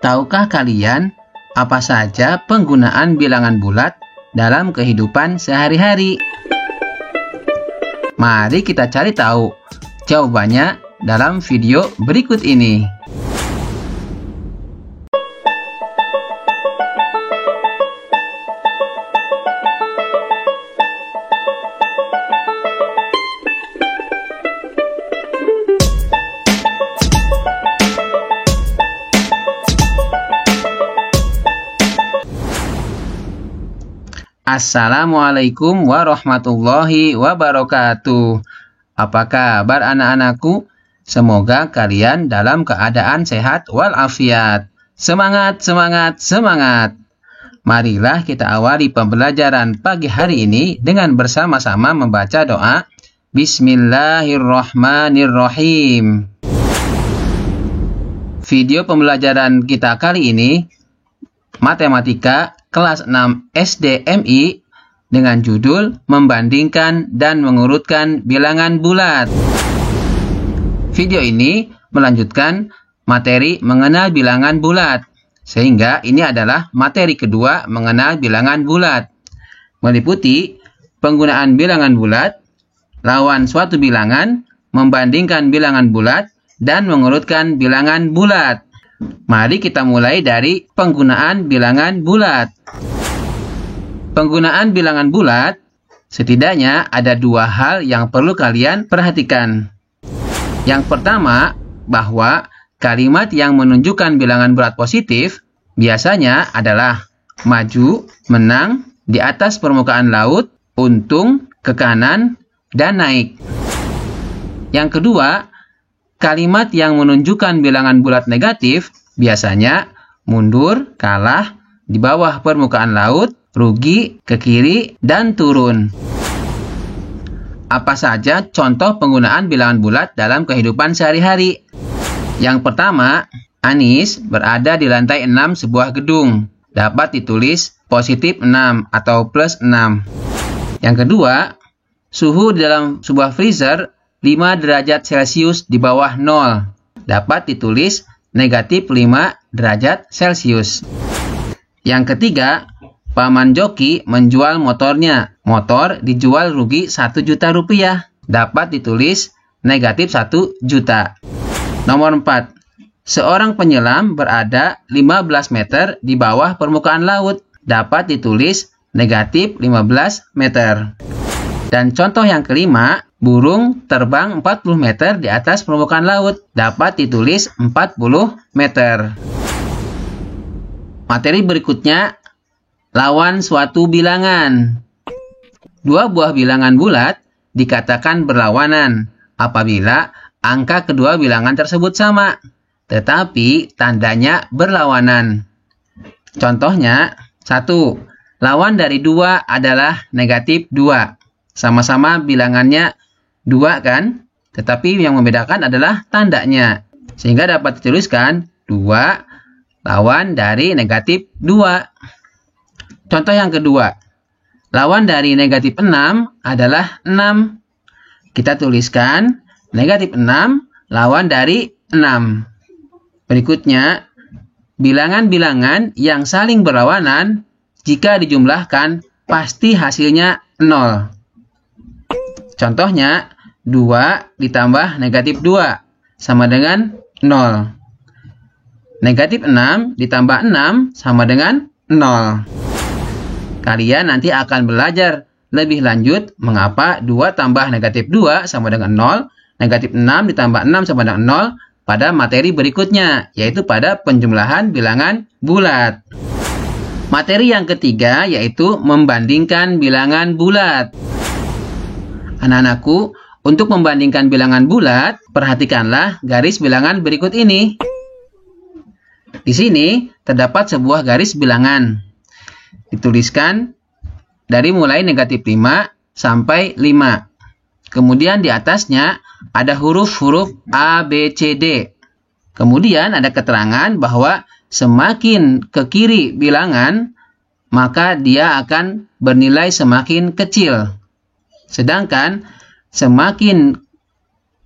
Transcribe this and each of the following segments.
Tahukah kalian apa saja penggunaan bilangan bulat dalam kehidupan sehari-hari? Mari kita cari tahu jawabannya dalam video berikut ini. Assalamualaikum warahmatullahi wabarakatuh. Apa kabar anak-anakku? Semoga kalian dalam keadaan sehat walafiat. Semangat, semangat, semangat. Marilah kita awali pembelajaran pagi hari ini dengan bersama-sama membaca doa Bismillahirrahmanirrahim. Video pembelajaran kita kali ini Matematika kelas 6 SD MI dengan judul Membandingkan dan Mengurutkan Bilangan Bulat. Video ini melanjutkan materi mengenal bilangan bulat, sehingga ini adalah materi kedua mengenal bilangan bulat, meliputi penggunaan bilangan bulat, lawan suatu bilangan, membandingkan bilangan bulat, dan mengurutkan bilangan bulat. Mari kita mulai dari penggunaan bilangan bulat. Penggunaan bilangan bulat, setidaknya ada dua hal yang perlu kalian perhatikan. Yang pertama, bahwa kalimat yang menunjukkan bilangan bulat positif biasanya adalah maju, menang, di atas permukaan laut, untung, ke kanan, dan naik. Yang kedua, kalimat yang menunjukkan bilangan bulat negatif biasanya mundur, kalah, di bawah permukaan laut, rugi, ke kiri, dan turun. Apa saja contoh penggunaan bilangan bulat dalam kehidupan sehari-hari? Yang pertama, Anis berada di lantai 6 sebuah gedung. Dapat ditulis positif 6 atau plus 6. Yang kedua, suhu di dalam sebuah freezer 5 derajat Celcius di bawah 0. Dapat ditulis negatif 5 derajat Celcius. Yang ketiga, Paman Joki menjual motornya. Motor dijual rugi 1 juta rupiah. Dapat ditulis negatif 1 juta. Nomor 4. Seorang penyelam berada 15 meter di bawah permukaan laut. Dapat ditulis negatif 15 meter. Dan contoh yang kelima, burung terbang 40 meter di atas permukaan laut. Dapat ditulis 40 meter. Materi berikutnya, lawan suatu bilangan. Dua buah bilangan bulat dikatakan berlawanan apabila angka kedua bilangan tersebut sama, tetapi tandanya berlawanan. Contohnya, 1. Lawan dari 2 adalah negatif 2. Sama-sama bilangannya 2 kan? Tetapi yang membedakan adalah tandanya. Sehingga dapat dituliskan 2 lawan dari negatif 2. Contoh yang kedua. Lawan dari negatif 6 adalah 6. Kita tuliskan negatif 6 lawan dari 6. Berikutnya, bilangan-bilangan yang saling berlawanan jika dijumlahkan pasti hasilnya 0. Contohnya, 2 ditambah negatif 2 sama dengan 0. Negatif 6 ditambah 6 sama dengan 0. Kalian nanti akan belajar lebih lanjut mengapa 2 tambah negatif 2 sama dengan 0, negatif 6 ditambah 6 sama dengan 0 pada materi berikutnya, yaitu pada penjumlahan bilangan bulat. Materi yang ketiga yaitu membandingkan bilangan bulat. Anak-anakku, untuk membandingkan bilangan bulat, perhatikanlah garis bilangan berikut ini. Di sini terdapat sebuah garis bilangan. Dituliskan dari mulai negatif 5 sampai 5. Kemudian di atasnya ada huruf-huruf A, B, C, D. Kemudian ada keterangan bahwa semakin ke kiri bilangan, maka dia akan bernilai semakin kecil. Sedangkan semakin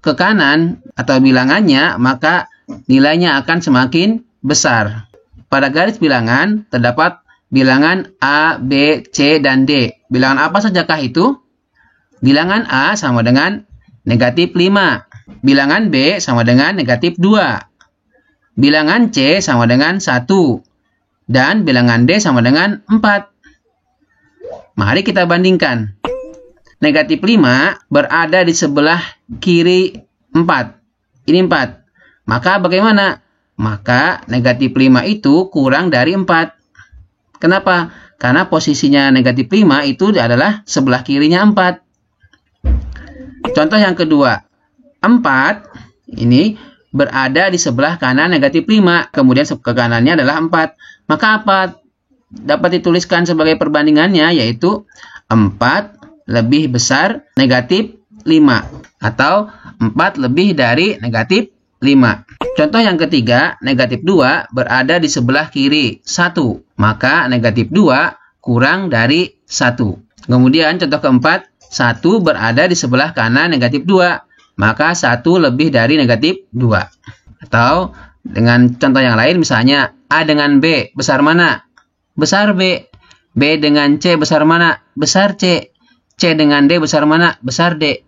ke kanan atau bilangannya, maka nilainya akan semakin besar. pada garis bilangan terdapat bilangan A, B, C, dan D. Bilangan apa sajakah itu? Bilangan A sama dengan negatif 5. Bilangan B sama dengan negatif 2. Bilangan C sama dengan 1. Dan bilangan D sama dengan 4. Mari kita bandingkan. Negatif 5 berada di sebelah kiri 4. Ini 4. Maka bagaimana? Maka negatif 5 itu kurang dari 4. Kenapa? Karena posisinya negatif 5 itu adalah sebelah kirinya 4. Contoh yang kedua. 4 ini berada di sebelah kanan negatif 5. Kemudian ke kanannya adalah 4. Maka apa dapat dituliskan sebagai perbandingannya, yaitu 4 lebih besar negatif 5. Atau 4 lebih dari negatif 5. Contoh yang ketiga, negatif 2 berada di sebelah kiri 1. Maka negatif 2 kurang dari 1. Kemudian contoh keempat, 1 berada di sebelah kanan negatif 2. Maka 1 lebih dari negatif 2. Atau dengan contoh yang lain, misalnya A dengan B besar mana? Besar B. B dengan C besar mana? Besar C. C dengan D besar mana? Besar D.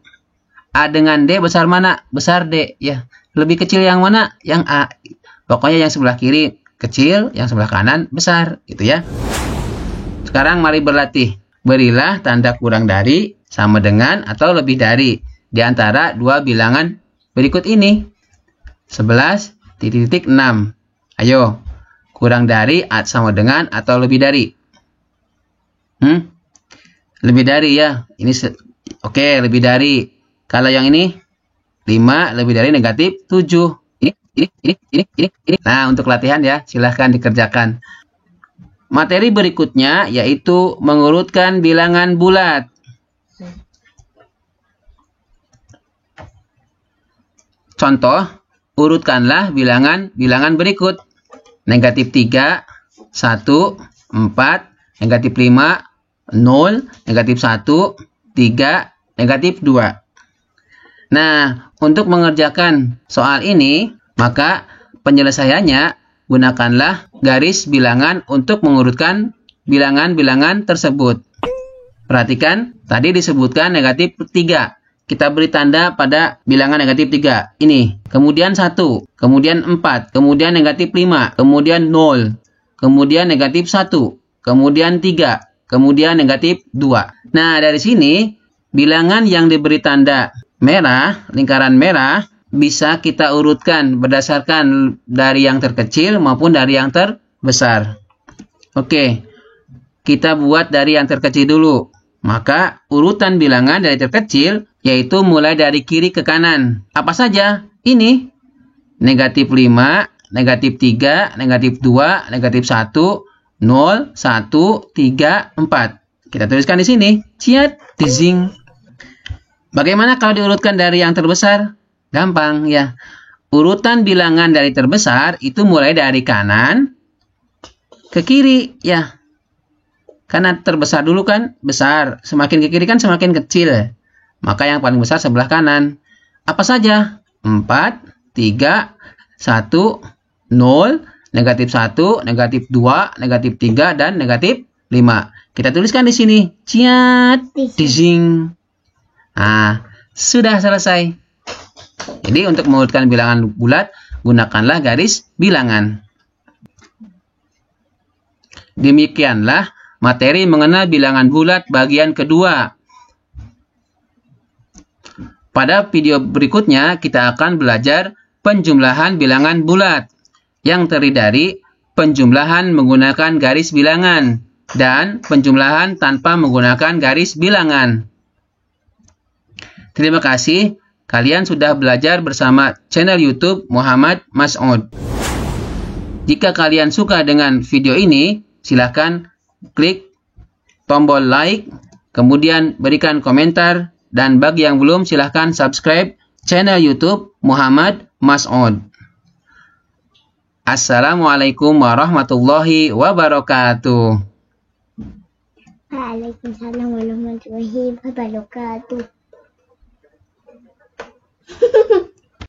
A dengan D besar mana? Besar D. Ya, lebih kecil yang mana? Yang A. Pokoknya yang sebelah kiri kecil, yang sebelah kanan besar, gitu ya. Sekarang mari berlatih. Berilah tanda kurang dari, sama dengan, atau lebih dari di antara dua bilangan berikut ini. 11,6. Ayo, kurang dari sama dengan atau lebih dari? Lebih dari ya. Ini oke, lebih dari. Kalau yang ini 5 lebih dari negatif 7. Ini. Nah, untuk latihan ya, silahkan dikerjakan. Materi berikutnya yaitu mengurutkan bilangan bulat. Contoh, urutkanlah bilangan berikut. Negatif 3, 1, 4, negatif 5, 0, negatif 1, 3, negatif 2. Nah, untuk mengerjakan soal ini, maka penyelesaiannya gunakanlah garis bilangan untuk mengurutkan bilangan-bilangan tersebut. Perhatikan, tadi disebutkan negatif 3. Kita beri tanda pada bilangan negatif 3. Ini. Kemudian 1. Kemudian 4. Kemudian negatif 5. Kemudian 0. Kemudian negatif 1. Kemudian 3. Kemudian negatif 2. Nah, dari sini, bilangan yang diberi tanda merah, lingkaran merah, bisa kita urutkan berdasarkan dari yang terkecil maupun dari yang terbesar. Oke, kita buat dari yang terkecil dulu. Maka urutan bilangan dari terkecil yaitu mulai dari kiri ke kanan. Apa saja? Ini. Negatif 5, negatif 3, negatif 2, negatif 1, 0, 1, 3, 4. Kita tuliskan di sini. Ciat, dizing. Bagaimana kalau diurutkan dari yang terbesar? Gampang ya. Urutan bilangan dari terbesar itu mulai dari kanan ke kiri ya. Karena terbesar dulu kan besar, semakin ke kiri kan semakin kecil. Maka yang paling besar sebelah kanan. Apa saja? 4, 3, 1, 0, negatif 1, negatif 2, negatif 3, dan negatif 5. Kita tuliskan di sini. Ciat, dizing. Nah, sudah selesai. Jadi untuk mengurutkan bilangan bulat, gunakanlah garis bilangan. Demikianlah materi mengenal bilangan bulat bagian kedua. Pada video berikutnya, kita akan belajar penjumlahan bilangan bulat yang terdiri dari penjumlahan menggunakan garis bilangan dan penjumlahan tanpa menggunakan garis bilangan. Terima kasih. Kalian sudah belajar bersama channel YouTube Muhammad Mas'ud. Jika kalian suka dengan video ini, silakan klik tombol like, kemudian berikan komentar, dan bagi yang belum, silakan subscribe channel YouTube Muhammad Mas'ud. Assalamualaikum warahmatullahi wabarakatuh. Waalaikumsalam warahmatullahi wabarakatuh.